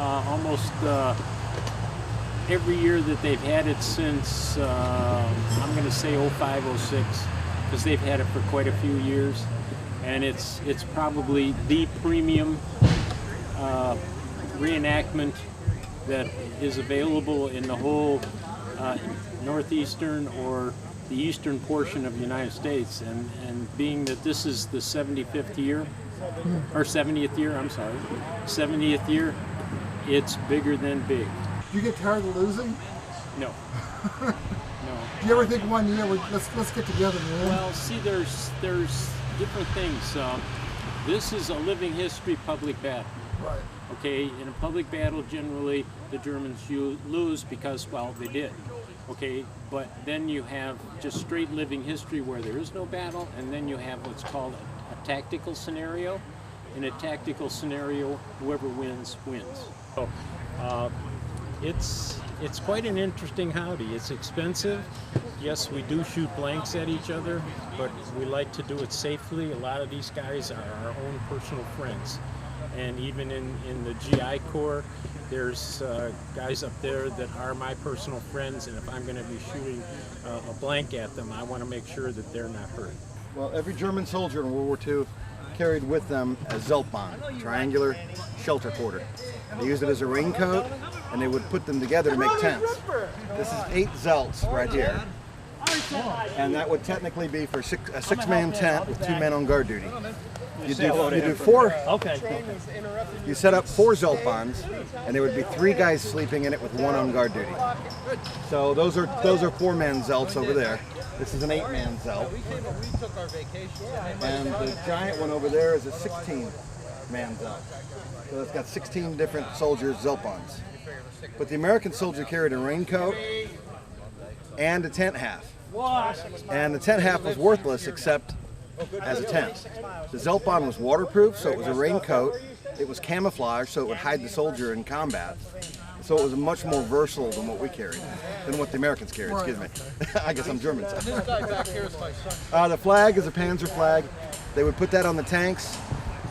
almost every year that they've had it since, I'm going to say 05, 06, because they've had it for quite a few years. And it's probably the premium reenactment that is available in the whole northeastern or the eastern portion of the United States. And being that this is the 75th year, or 70th year, I'm sorry, 70th year, it's bigger than big. Do you get tired of losing? No. No. Do you ever think one year, let's get together, man? Well, see, there's different things. This is a living history public battle. Right. Okay, in a public battle, generally the Germans lose because, well, they did. Okay, but then you have just straight living history where there is no battle, and then you have what's called a tactical scenario. In a tactical scenario, whoever wins, wins. So it's quite an interesting hobby. It's expensive. Yes, we do shoot blanks at each other, but we like to do it safely. A lot of these guys are our own personal friends. And even in the GI Corps, there's guys up there that are my personal friends, and if I'm going to be shooting a blank at them, I want to make sure that they're not hurt. Well, every German soldier in World War II carried with them a Zeltbahn, triangular shelter quarter. They used it as a raincoat, and they would put them together to make tents. This is 8 Zelts right here. And that would technically be for a six-man tent with 2 men on guard duty. You do 4. Okay. You set up 4 Zeltbahns, and there would be 3 guys sleeping in it with 1 on guard duty. So those are 4-man Zelts over there. This is an 8-man Zelt. And the giant one over there is a 16-man Zelt. So it's got 16 different soldiers' Zeltbahns. But the American soldier carried a raincoat and a tent half. And the tent half was worthless except as a tent. The Zeltbahn was waterproof, so it was a raincoat. It was camouflage, so it would hide the soldier in combat. So it was much more versatile than what we carried, than what the Americans carried, excuse me. I guess I'm German. The flag is a Panzer flag. They would put that on the tanks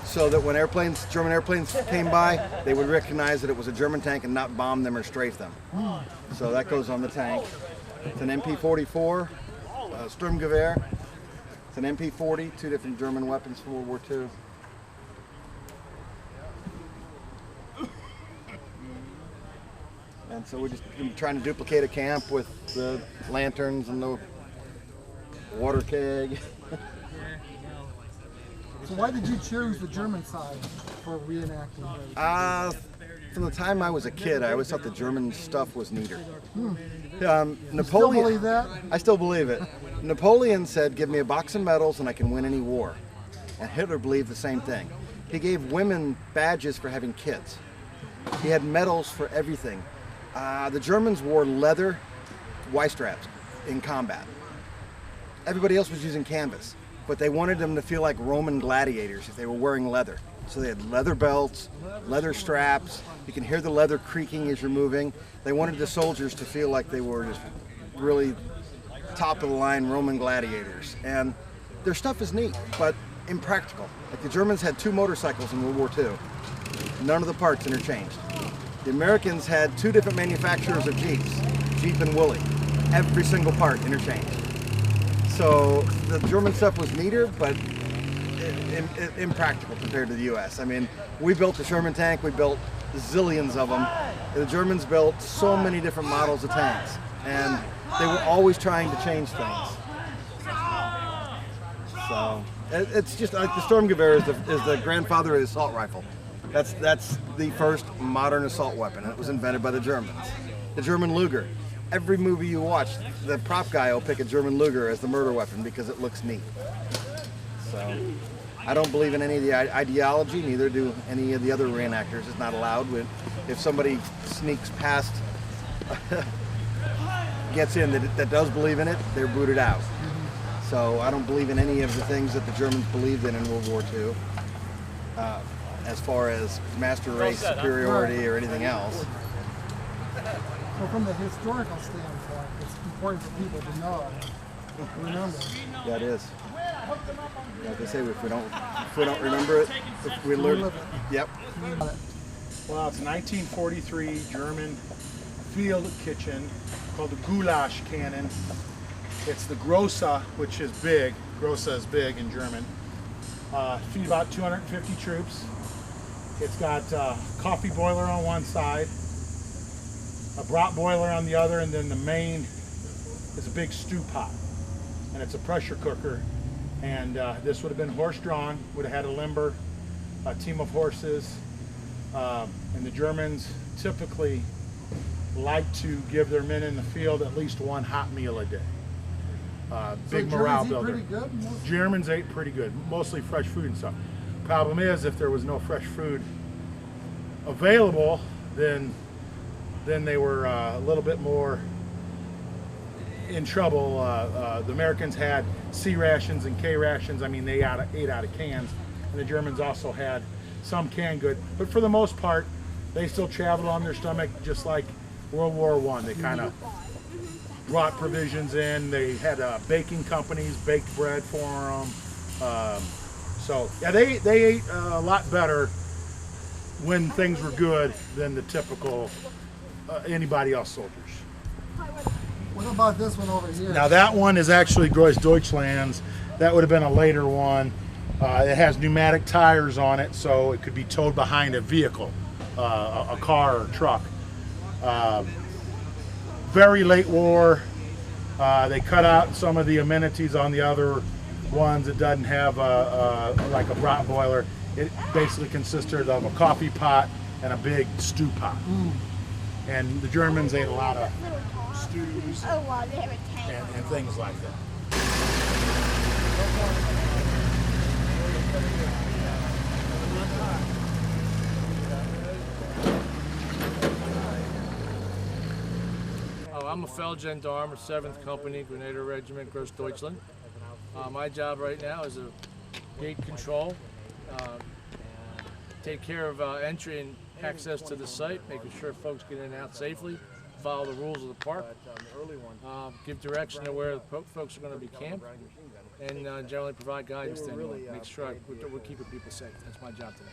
so that when German airplanes came by, they would recognize that it was a German tank and not bomb them or strafe them. So that goes on the tank. It's an MP-44, Sturmgewehr. It's an MP-40, 2 different German weapons from World War II. And so we're just trying to duplicate a camp with the lanterns and the water keg. So why did you choose the German side for reenacting? From the time I was a kid, I always thought the German stuff was neater. Napoleon, You still believe that? I still believe it. Napoleon said, give me a box of medals and I can win any war. And Hitler believed the same thing. He gave women badges for having kids. He had medals for everything. The Germans wore leather Y-straps in combat. Everybody else was using canvas, but they wanted them to feel like Roman gladiators if they were wearing leather. So they had leather belts, leather straps. You can hear the leather creaking as you're moving. They wanted the soldiers to feel like they were just really top of the line Roman gladiators. And their stuff is neat, but impractical. Like the Germans had 2 motorcycles in World War II. None of the parts interchanged. The Americans had 2 different manufacturers of Jeeps, Jeep and Woolly. Every single part interchanged. So the German stuff was neater, but impractical compared to the U.S. I mean, we built the Sherman tank, we built zillions of them. The Germans built so many different models of tanks, and they were always trying to change things. So it's just like the Sturmgewehr is the grandfather of the assault rifle. That's the first modern assault weapon, and it was invented by the Germans. The German Luger. Every movie you watch, the prop guy will pick a German Luger as the murder weapon because it looks neat. So I don't believe in any of the ideology, neither do any of the other reenactors. It's not allowed. If somebody sneaks past, gets in that does believe in it, they're booted out. So I don't believe in any of the things that the Germans believed in World War II. As far as master race superiority or anything else. So from the historical standpoint, it's important for people to know, remember. That is. Like I say, if we don't remember it, if we learn it. Yep. Well, it's a 1943 German field kitchen called the goulash cannon. It's the Grosse, which is big. Grosse is big in German. Feed about 250 troops. It's got a coffee boiler on one side, a brat boiler on the other, and then the main is a big stew pot. And it's a pressure cooker. And this would have been horse-drawn, would have had a limber, a team of horses. And the Germans typically like to give their men in the field at least one hot meal a day. Big morale builder. Pretty good? Germans ate pretty good, mostly fresh food and stuff. Problem is, if there was no fresh food available, then they were a little bit more in trouble. The Americans had C rations and K rations. I mean, they ate out of cans, and the Germans also had some canned good. But for the most part, they still traveled on their stomach, just like World War I. They kind of brought provisions in. They had baking companies, baked bread for them. So yeah, they ate a lot better when things were good than the typical anybody else soldiers. What about this one over here? Now that one is actually Gross Deutschlands. That would have been a later one. It has pneumatic tires on it, so it could be towed behind a vehicle, a car or truck. Very late war. They cut out some of the amenities on the other ones. It doesn't have like a brat boiler. It basically consisted of a coffee pot and a big stew pot. And the Germans ate a lot of stews and things like that. I'm a Feldgendarme, 7th Company, Grenadier Regiment, Gross Deutschland. My job right now is a gate control, take care of entry and access to the site, making sure folks get in and out safely, follow the rules of the park, give direction to where the folks are going to be camped, and generally provide guidance to anyone. Make sure we're keeping people safe. That's my job today.